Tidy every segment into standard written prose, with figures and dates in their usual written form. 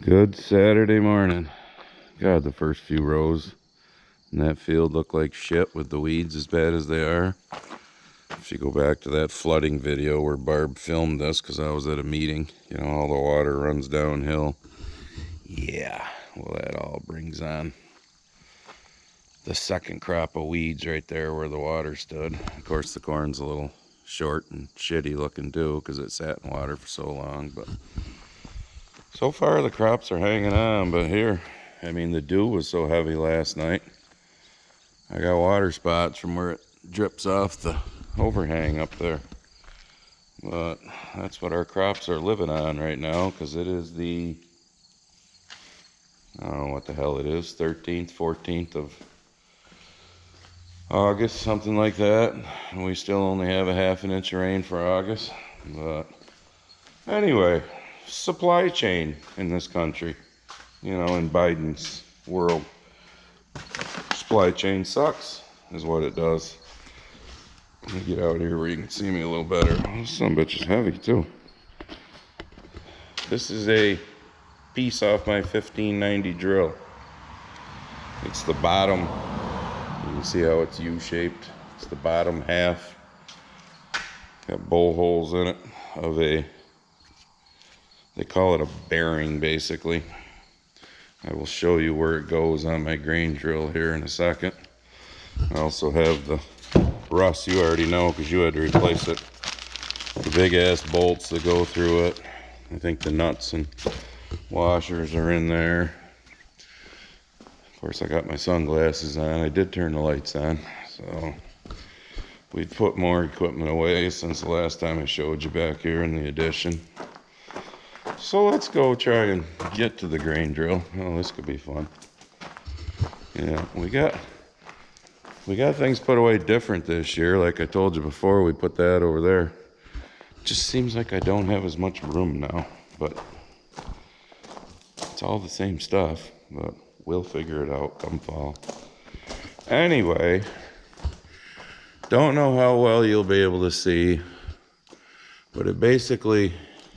Good Saturday morning. God, the first few rows in that field look like shit with the weeds as bad as they are. If you go back to that flooding video where Barb filmed this, because I was at a meeting, you know, all the water runs downhill. Yeah, well, that all brings on the second crop of weeds right there where the water stood. Of course, the corn's a little short and shitty looking too because it sat in water for so long, but so far the crops are hanging on. But here, I mean, the dew was so heavy last night. I got water spots from where it drips off the overhang up there. But that's what our crops are living on right now, because it is the, I don't know what the hell it is, 13th, 14th of August, something like that. And we still only have a half an inch of rain for August. But anyway, supply chain in this country, you know, in Biden's world. Supply chain sucks, is what it does. Let me get out here where you can see me a little better. Oh, this son of a bitch is heavy too. This is a piece off my 1590 drill. It's the bottom. You can see how it's U-shaped. It's the bottom half. Got bowl holes in it of a, they call it a bearing basically. I will show you where it goes on my grain drill here in a second. I also have the rust, you already know because you had to replace it. The big ass bolts that go through it. I think the nuts and washers are in there. Of course, I got my sunglasses on. I did turn the lights on, so we've put more equipment away since the last time I showed you back here in the addition. So let's go try and get to the grain drill. Oh, this could be fun. Yeah, we got things put away different this year. Like I told you before, we put that over there. It just seems like I don't have as much room now, but it's all the same stuff, but we'll figure it out come fall. Anyway, don't know how well you'll be able to see, but it basically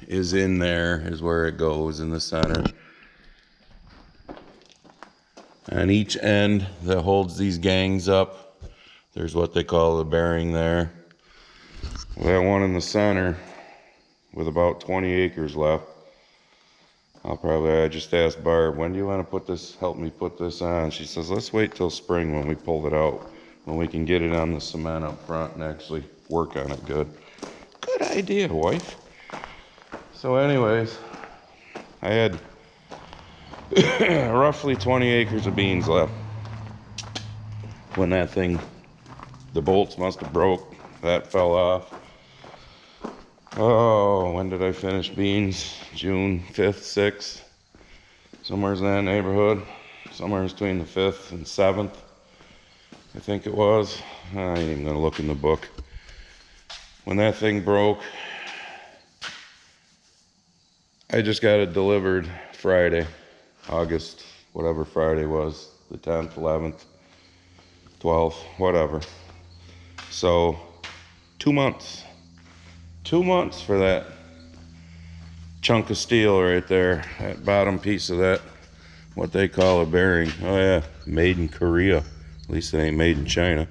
is in there, is where it goes in the center. On each end that holds these gangs up, there's what they call the bearing there. That one in the center with about 20 acres left. I just asked Barb, when do you want to put this, help me put this on? She says, let's wait till spring when we pull it out, when we can get it on the cement up front and actually work on it good. Good idea, wife. So anyways, I had roughly 20 acres of beans left when that thing, the bolts must have broke. That fell off. Oh, when did I finish beans? June 5th, 6th, somewhere in that neighborhood. Somewhere between the 5th and 7th, I think it was. I ain't even gonna look in the book. When that thing broke, I just got it delivered Friday, August, whatever Friday was, the 10th, 11th, 12th, whatever. So 2 months. 2 months for that chunk of steel right there, that bottom piece of that, what they call a bearing. Oh yeah, made in Korea. At least it ain't made in China.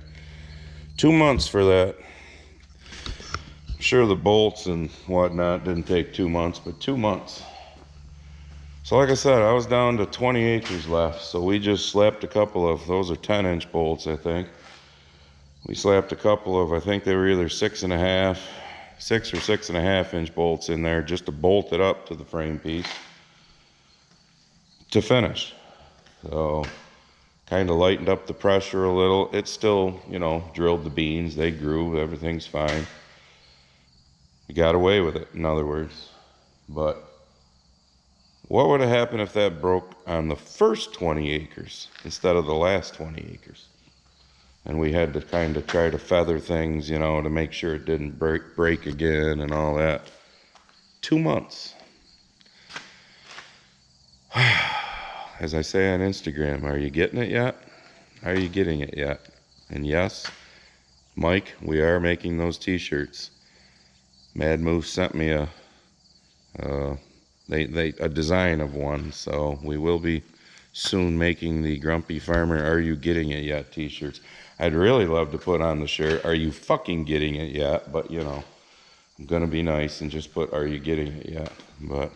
2 months for that. I'm sure the bolts and whatnot didn't take 2 months, but 2 months. So like I said, I was down to 20 acres left. So we just slapped a couple of, those are 10-inch bolts, I think. We slapped a couple of, I think they were either 6 or 6.5 inch bolts in there just to bolt it up to the frame piece to finish. So kind of lightened up the pressure a little. It still, you know, drilled the beans, they grew, everything's fine. We got away with it, in other words. But what would have happened if that broke on the first 20 acres instead of the last 20 acres? And we had to kind of try to feather things, you know, to make sure it didn't break again and all that. 2 months. As I say on Instagram, are you getting it yet? Are you getting it yet? And yes, Mike, we are making those t-shirts. Mad Moose sent me a design of one. So we will be soon making the Grumpy Farmer Are You Getting It Yet t-shirts. I'd really love to put on the shirt Are You Fucking Getting It Yet, but you know, I'm gonna be nice and just put Are You Getting It Yet. But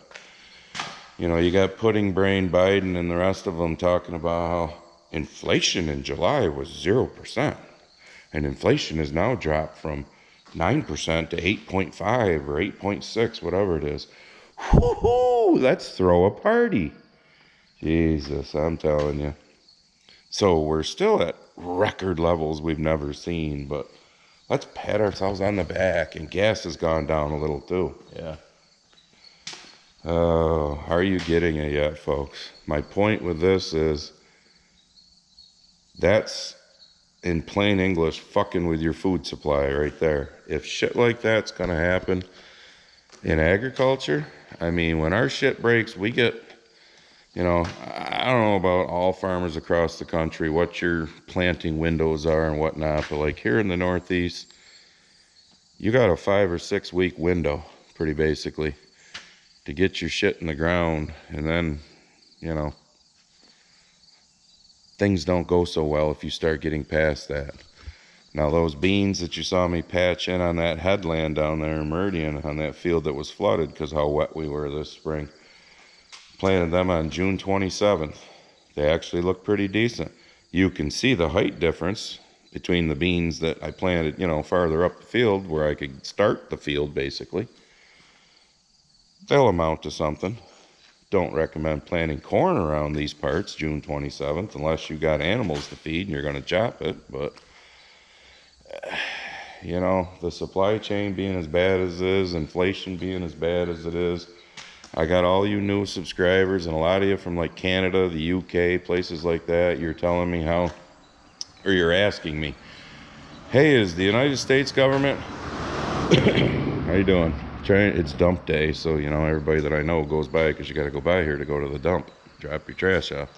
you know, you got Pudding Brain Biden and the rest of them talking about how inflation in July was 0%, and inflation has now dropped from 9% to 8.5 or 8.6, whatever it is. Whoo-hoo, let's throw a party. Jesus, I'm telling you. So we're still at record levels we've never seen, but let's pat ourselves on the back. And gas has gone down a little too. Yeah. Oh, are you getting it yet, folks? My point with this is that's, in plain English, fucking with your food supply right there. If shit like that's gonna happen in agriculture, I mean, when our shit breaks, we get, you know, I don't know about all farmers across the country, what your planting windows are and whatnot, but like here in the Northeast, you got a 5 or 6 week window, pretty basically, to get your shit in the ground. And then, you know, things don't go so well if you start getting past that. Now those beans that you saw me patch in on that headland down there in Meridian, on that field that was flooded because how wet we were this spring, planted them on June 27th. They actually look pretty decent. You can see the height difference between the beans that I planted, you know, farther up the field where I could start the field basically. They'll amount to something. Don't recommend planting corn around these parts June 27th unless you got animals to feed and you're going to chop it. But you know, the supply chain being as bad as it is, inflation being as bad as it is, I got all you new subscribers and a lot of you from like Canada, the UK, places like that. You're telling me how, or you're asking me, hey, is the United States government how you doing? It's dump day, so you know everybody that I know goes by because you got to go by here to go to the dump, drop your trash off.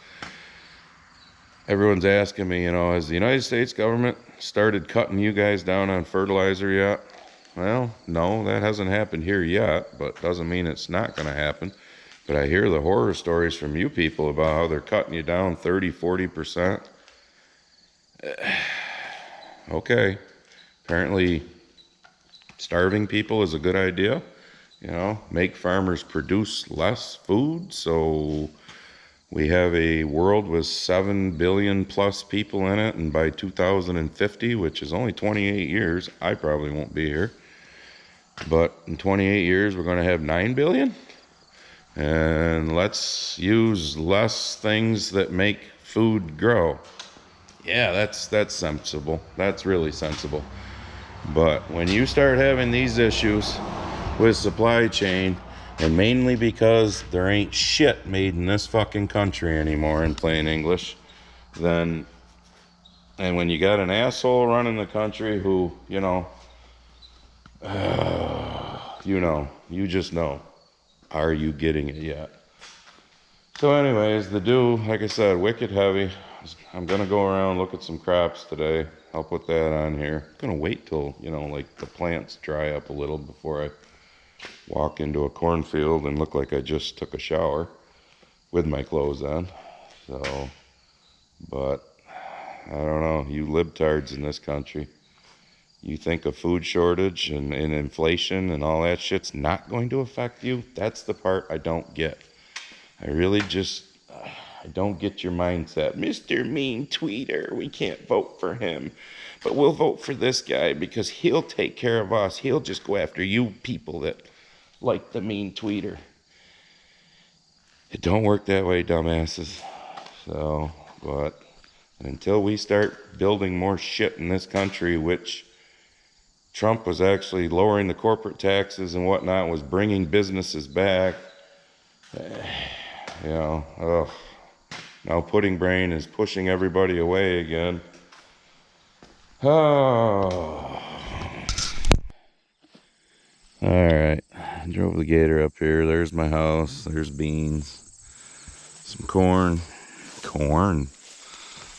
Everyone's asking me, you know, has the United States government started cutting you guys down on fertilizer yet? Well, no, that hasn't happened here yet, but doesn't mean it's not going to happen. But I hear the horror stories from you people about how they're cutting you down 30-40%. Okay, apparently starving people is a good idea. You know, make farmers produce less food, so we have a world with 7 billion plus people in it, and by 2050, which is only 28 years, I probably won't be here, but in 28 years we're going to have 9 billion, and let's use less things that make food grow. Yeah, that's sensible. That's really sensible. But when you start having these issues with supply chain, and mainly because there ain't shit made in this fucking country anymore, in plain English, then, and when you got an asshole running the country who, you know, you just know, are you getting it yet? So anyways, the dew, like I said, wicked heavy. I'm gonna go around, look at some crops today. I'll put that on here. I'm gonna wait till, you know, like the plants dry up a little before I walk into a cornfield and look like I just took a shower with my clothes on. So, but I don't know, you libtards in this country, you think a food shortage and inflation and all that shit's not going to affect you? That's the part I don't get. I really just, I don't get your mindset. Mr. Mean Tweeter, we can't vote for him, but we'll vote for this guy because he'll take care of us. He'll just go after you people that like the mean tweeter. It don't work that way, dumbasses. So, but until we start building more shit in this country, which Trump was actually lowering the corporate taxes and whatnot, was bringing businesses back, you know, ugh. Now Pudding Brain is pushing everybody away again. Oh. Alright, drove the gator up here. There's my house. There's beans. Some corn.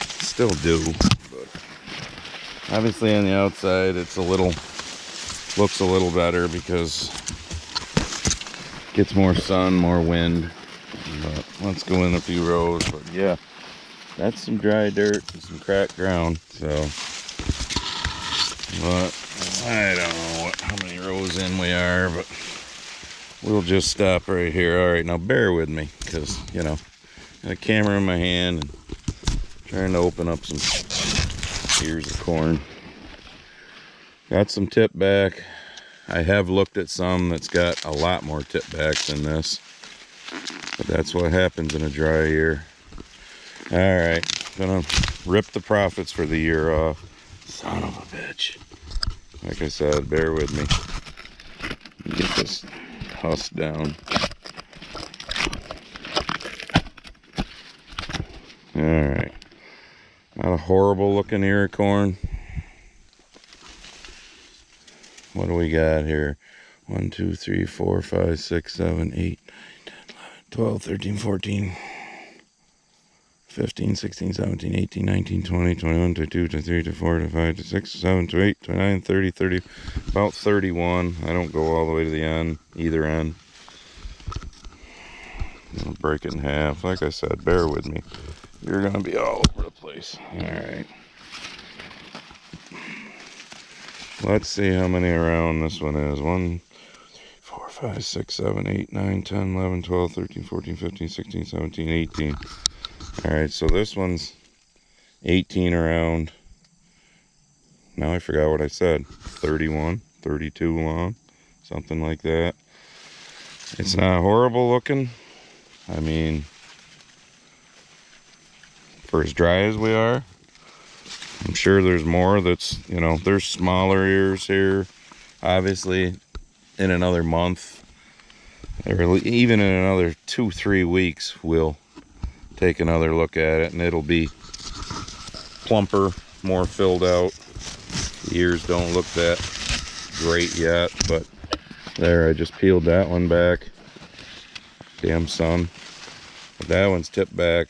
Still do, but obviously on the outside it's a little, looks a little better because Gets more sun, more wind. But let's go in a few rows. But yeah, that's some dry dirt and some cracked ground. So, but I don't know how many rows in we are, but we'll just stop right here. All right, now bear with me, because, you know, got a camera in my hand and trying to open up some ears of corn. Got some tip back. I have looked at some that's got a lot more tip back than this, but that's what happens in a dry year. All right, gonna rip the profits for the year off. Son of a bitch. Like I said, bear with me. Get this husk down. All right, not a horrible looking ear of corn. What do we got here? 1, 2, 3, 4, 5, 6, 7, 8, 9, 10, 11, 12, 13, 14, 15, 16, 17, 18, 19, 20, 21, 22, 23, 24, 25, 26, 27, 28, 29, 30, 30, about 31. I don't go all the way to the end, either end. I'll break it in half. Like I said, bear with me. You're going to be all over the place. All right. Let's see how many around this one is. 1, 4, 5, 6, 7, 8, 9, 10, 11, 12, 13, 14, 15, 16, 17, 18. All right, so this one's 18 around. Now I forgot what I said. 31, 32 long, something like that. It's not horrible looking. I mean, for as dry as we are, I'm sure there's more that's, you know, there's smaller ears here. Obviously, in another month, or even in another 2-3 weeks, we'll take another look at it, and it'll be plumper, more filled out. The ears don't look that great yet, but there, I just peeled that one back. Damn sun. But that one's tipped back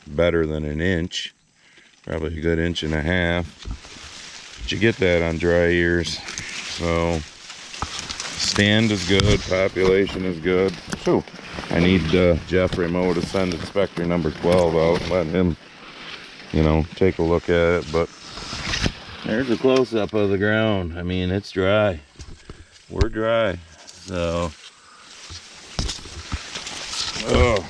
better than an inch. Probably a good 1.5 inches. But you get that on dry ears. So stand is good, population is good. So I need Jeff Ramo to send inspector number 12 out and let him, you know, take a look at it. But there's a close-up of the ground. I mean, it's dry. We're dry. So, oh,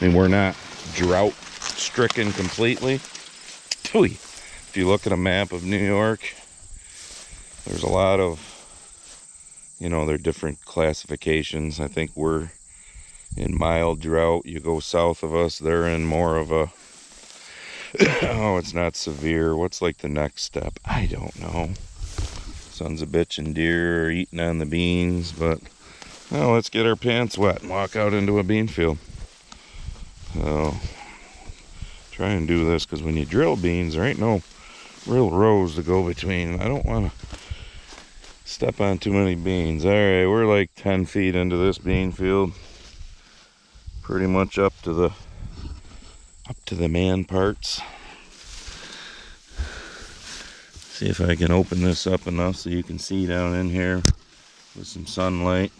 I mean, we're not drought stricken completely. If you look at a map of New York, there's a lot of, you know, there are different classifications. I think we're in mild drought. You go south of us, they're in more of a oh, it's not severe. What's like the next step? I don't know. Sons of bitch and deer are eating on the beans, but well, let's get our pants wet and walk out into a bean field. So try and do this, because when you drill beans, there ain't no real rows to go between. I don't want to step on too many beans. All right, we're like 10 feet into this bean field, pretty much up to the man parts. See if I can open this up enough so you can see down in here with some sunlight.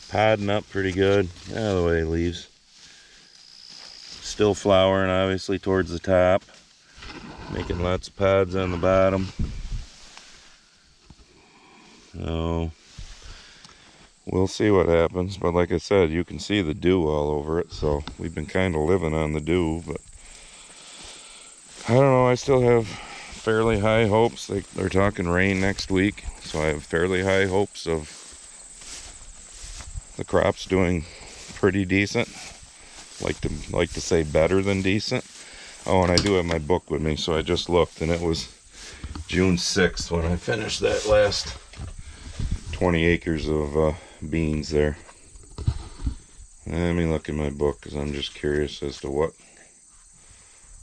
Podding up pretty good. Out of the way, leaves. Still flowering, obviously, towards the top. Making lots of pods on the bottom. So we'll see what happens. But like I said, you can see the dew all over it. So we've been kind of living on the dew. But I don't know. I still have fairly high hopes. They're talking rain next week. So I have fairly high hopes of the crops doing pretty decent. Like to say better than decent. Oh, and I do have my book with me, so I just looked, and it was June 6th when I finished that last 20 acres of beans there. Let me look in my book, because I'm just curious as to what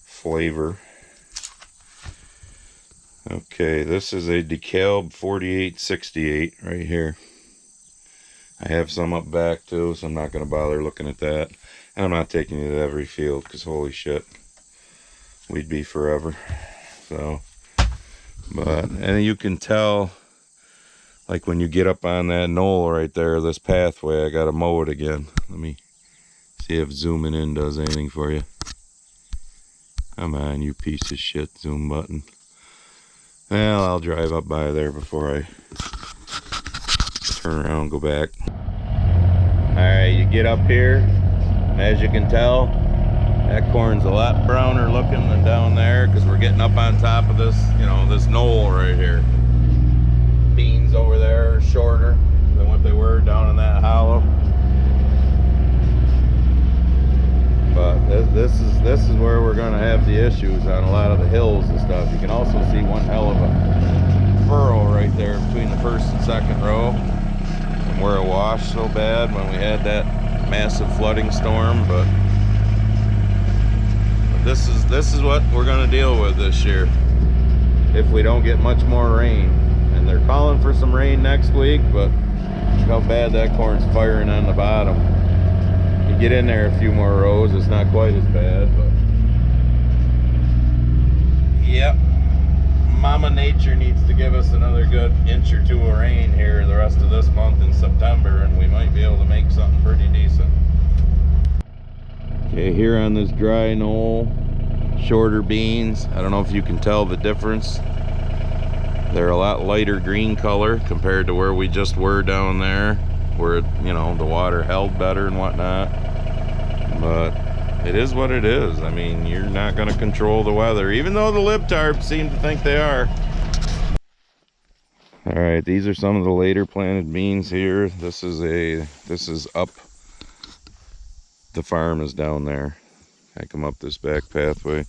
flavor. Okay, this is a DeKalb 4868 right here. I have some up back too, so I'm not going to bother looking at that. And I'm not taking it to every field, because holy shit, we'd be forever. So, but, and you can tell, like when you get up on that knoll right there, this pathway, I gotta mow it again. Let me see if zooming in does anything for you. Come on, you piece of shit, zoom button. Well, I'll drive up by there before I turn around and go back. Alright, you get up here, and as you can tell, that corn's a lot browner looking than down there, because we're getting up on top of this, you know, this knoll right here. Beans over there are shorter than what they were down in that hollow. But this is where we're going to have the issues on a lot of the hills and stuff. You can also see one hell of a furrow right there between the first and second row, and where it washed so bad when we had that massive flooding storm. But this is what we're going to deal with this year if we don't get much more rain. And they're calling for some rain next week, but look how bad that corn's firing on the bottom. You get in there a few more rows, it's not quite as bad, but yep, Mama Nature needs to give us another good inch or two of rain here the rest of this month in September, and we might be able to make something pretty decent. Okay, here on this dry knoll, shorter beans. I don't know if you can tell the difference. They're a lot lighter green color compared to where we just were down there, where, you know, the water held better and whatnot. But it is what it is. I mean, you're not going to control the weather, even though the libtards seem to think they are. All right, these are some of the later planted beans here. This is up. The farm is down there. I come up this back pathway.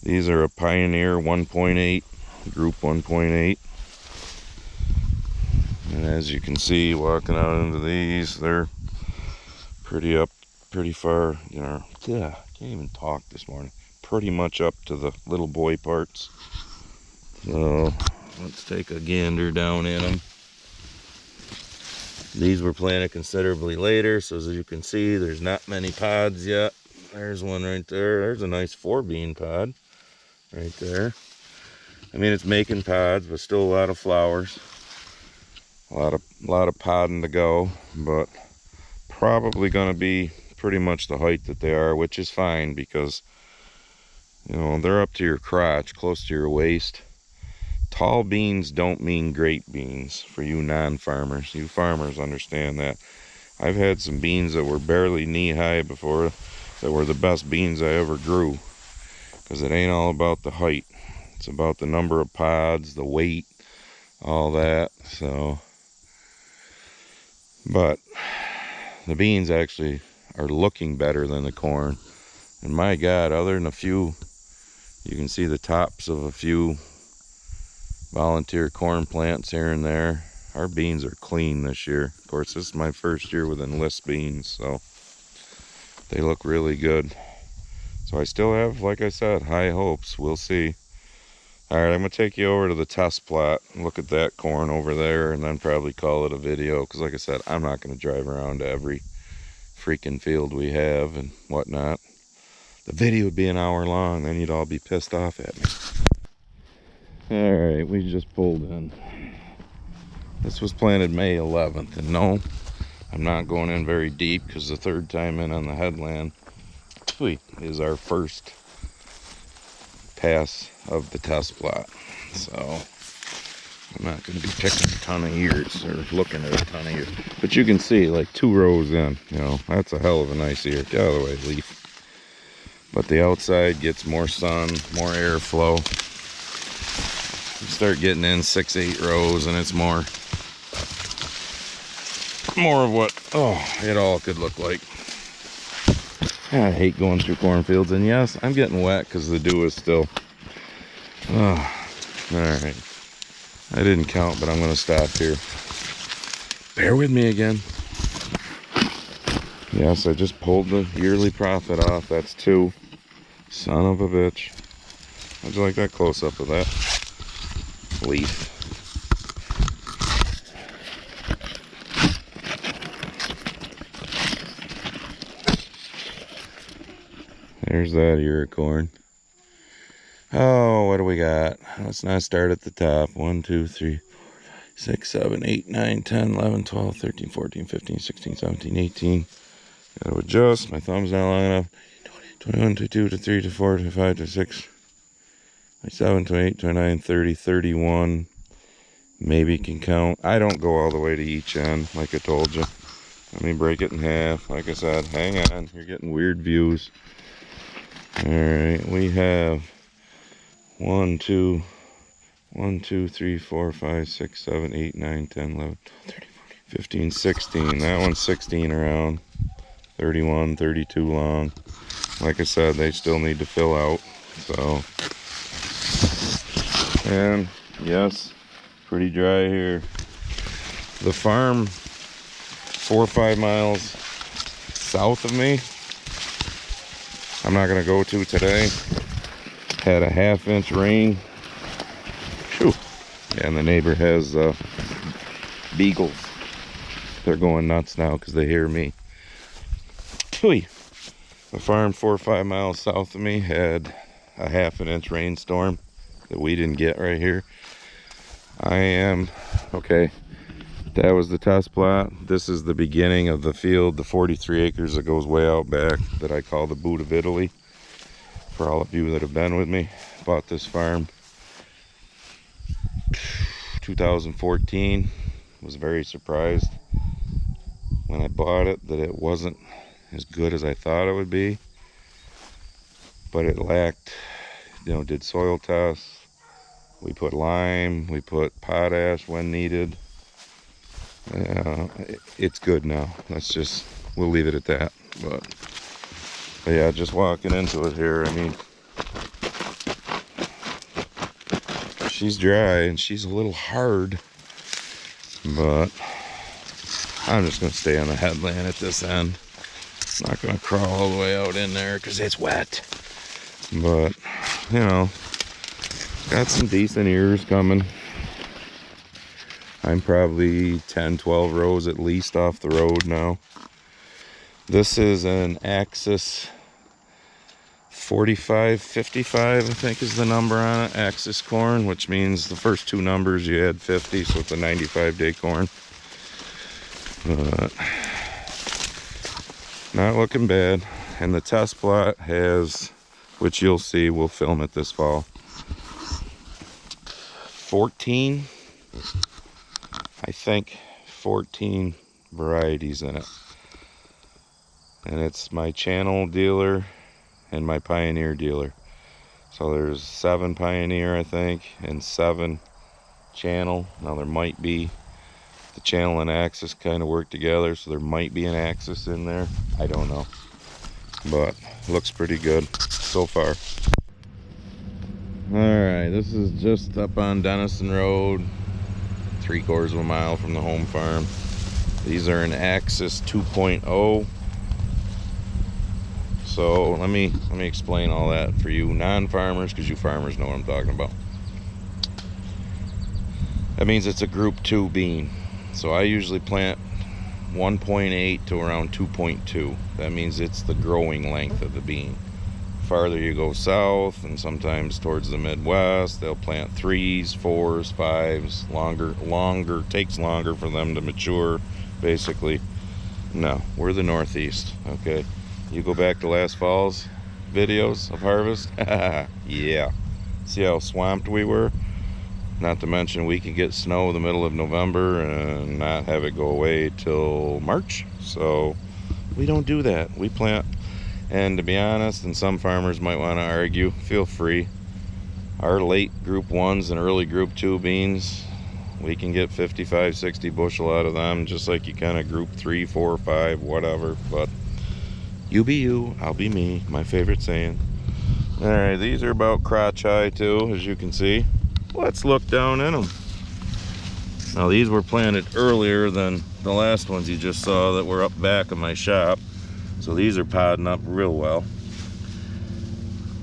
These are a Pioneer 1.8. Group 1.8, and as you can see walking out into these, they're pretty far, you know, yeah, can't even talk this morning, pretty much up to the little boy parts. So let's take a gander down in them. These were planted considerably later, so as you can see, there's not many pods yet. There's one right there. There's a nice 4-bean pod right there. I mean, it's making pods, but still a lot of flowers. A lot of podding to go, but probably going to be pretty much the height that they are, which is fine because, you know, they're up to your crotch, close to your waist. Tall beans don't mean great beans for you non-farmers. You farmers understand that. I've had some beans that were barely knee-high before that were the best beans I ever grew, because it ain't all about the height. It's about the number of pods, the weight, all that. So, but the beans actually are looking better than the corn. And my God, other than a few, you can see the tops of a few volunteer corn plants here and there. Our beans are clean this year. Of course, this is my first year with enlist beans, so they look really good. So I still have, like I said, high hopes. We'll see. All right, I'm going to take you over to the test plot and look at that corn over there, and then probably call it a video, because like I said, I'm not going to drive around to every freaking field we have and whatnot. The video would be an hour long, then you'd all be pissed off at me. All right, we just pulled in. This was planted May 11th, and no, I'm not going in very deep, because the third time in on the headland is our first pass of the test plot. So I'm not going to be picking a ton of ears or looking at a ton of ears, but you can see like 2 rows in, you know, that's a hell of a nice ear. Get out of the way, leaf. But the outside gets more sun, more airflow. You start getting in 6-8 rows and it's more of what it all could look like. I hate going through cornfields, and yes, I'm getting wet because the dew is still. Oh, all right. I didn't count, but I'm going to stop here. Bear with me again. Yes, I just pulled the yearly profit off. That's 2. Son of a bitch. How'd you like that close-up of that leaf? There's that ear of corn. Oh, what do we got? Let's not start at the top. 1, 2, 3, 6, 7, 8, 9, 10, 11, 12, 13, 14, 15, 16, 17, 18. Gotta adjust. My thumb's not long enough. 21, 22, 23, 24, 25, 26, 27, 28, 29, 30, 31. Maybe can count. I don't go all the way to each end, like I told you. Let me break it in half. Like I said, hang on. You're getting weird views. Alright, we have 1, 2, 3, 4, 5, 6, 7, 8, 9, 10, 11, 12, 13, 14, 15, 16. That one's 16 around. 31, 32 long. Like I said, they still need to fill out. So, and yes, pretty dry here. The farm 4 or 5 miles south of me, I'm not gonna go to today. Had a 1/2 inch rain. Whew. And the neighbor has beagles. They're going nuts now because they hear me. Phew. The farm 4 or 5 miles south of me had a 1/2 inch rainstorm that we didn't get right here. Okay, that was the test plot. This is the beginning of the field, the 43 acres that goes way out back that I call the boot of Italy. For all of you that have been with me, bought this farm 2014. Was very surprised when I bought it that it wasn't as good as I thought it would be, but it lacked, did soil tests. We put lime, we put potash when needed. It's good now. We'll leave it at that. But yeah, just walking into it here, I mean, she's dry and she's a little hard, but I'm just gonna stay on the headland at this end. I'm not gonna crawl all the way out in there because it's wet. But, got some decent ears coming. I'm probably 10, 12 rows at least off the road now. This is an Axis 4555, I think is the number on it. Axis corn, which means the first 2 numbers you add 50, so it's a 95-day corn. Not looking bad. And the test plot has, which you'll see, we'll film it this fall, 14, I think 14 varieties in it. And it's my channel dealer and my Pioneer dealer. So there's 7 Pioneer, I think, and 7 channel. Now there might be, the channel and Axis kind of work together, so there might be an Axis in there. I don't know. But looks pretty good so far. Alright, this is just up on Dalton Road, 3/4 of a mile from the home farm. These are an Axis 2.0. So let me explain all that for you non-farmers, because you farmers know what I'm talking about. That means it's a group 2 bean. So I usually plant 1.8 to around 2.2. That means it's the growing length of the bean. Farther you go south, and sometimes towards the Midwest, they'll plant 3s, 4s, 5s. Longer, takes longer for them to mature, basically. No, we're the Northeast, okay? You go back to last fall's videos of harvest. Yeah. See how swamped we were? Not to mention we can get snow in the middle of November and not have it go away till March. So we don't do that. We plant. And to be honest, and some farmers might want to argue, feel free. Our late group 1s and early group 2 beans, we can get 55, 60 bushel out of them, just like you kind of group 3, 4, 5, whatever. But you be you, I'll be me, my favorite saying. Alright, these are about crotch high too, as you can see. Let's look down in them. Now these were planted earlier than the last ones you just saw that were up back of my shop. So these are podding up real well.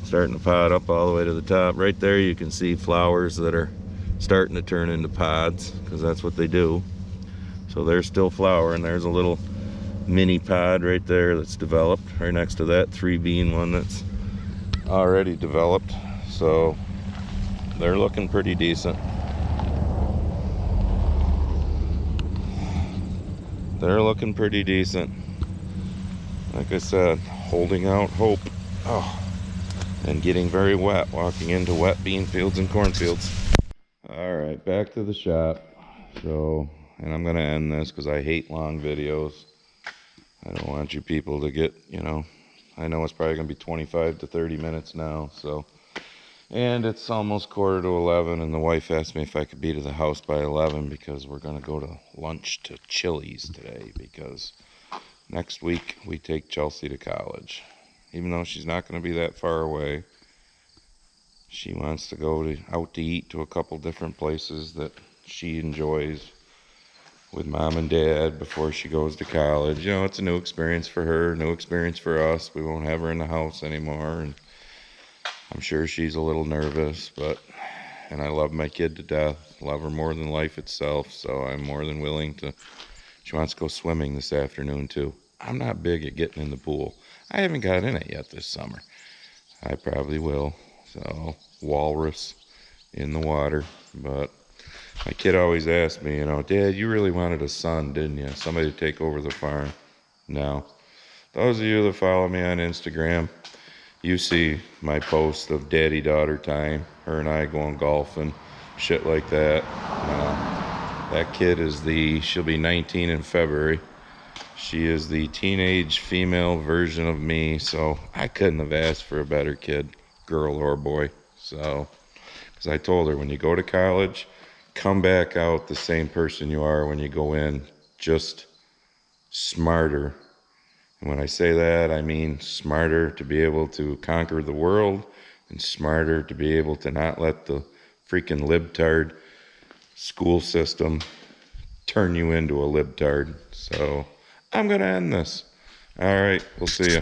Starting to pod up all the way to the top. Right there you can see flowers that are starting to turn into pods, because that's what they do. So they're still flowering. There's a little mini pod right there that's developed right next to that 3 bean one that's already developed. So they're looking pretty decent. they're looking pretty decent. Like I said, holding out hope. Oh, and getting very wet, walking into wet bean fields and cornfields. All right, back to the shop. So, and I'm gonna end this because I hate long videos. I don't want you people to get, I know it's probably gonna be 25 to 30 minutes now, so. And it's almost quarter to 11, and the wife asked me if I could be to the house by 11 because we're gonna go to lunch to Chili's today because next week we take Chelsea to college. Even though she's not gonna be that far away, she wants to go out to eat to a couple different places that she enjoys with mom and dad before she goes to college. It's a new experience for her, new experience for us. We won't have her in the house anymore, and I'm sure she's a little nervous, and I love my kid to death, love her more than life itself, so I'm more than willing to. She wants to go swimming this afternoon too. I'm not big at getting in the pool. I haven't got in it yet this summer. I probably will. So, walrus in the water. But my kid always asked me, Dad, you really wanted a son, didn't you? Somebody to take over the farm. No. Those of you that follow me on Instagram, you see my post of daddy-daughter time, her and I going golfing, shit like that. That kid she'll be 19 in February. She is the teenage female version of me, so I couldn't have asked for a better kid, girl or boy. So, because I told her, when you go to college, come back out the same person you are when you go in, just smarter. And when I say that, I mean smarter to be able to conquer the world and smarter to be able to not let the freaking libtard school system turn you into a libtard. So I'm going to end this. All right, we'll see you.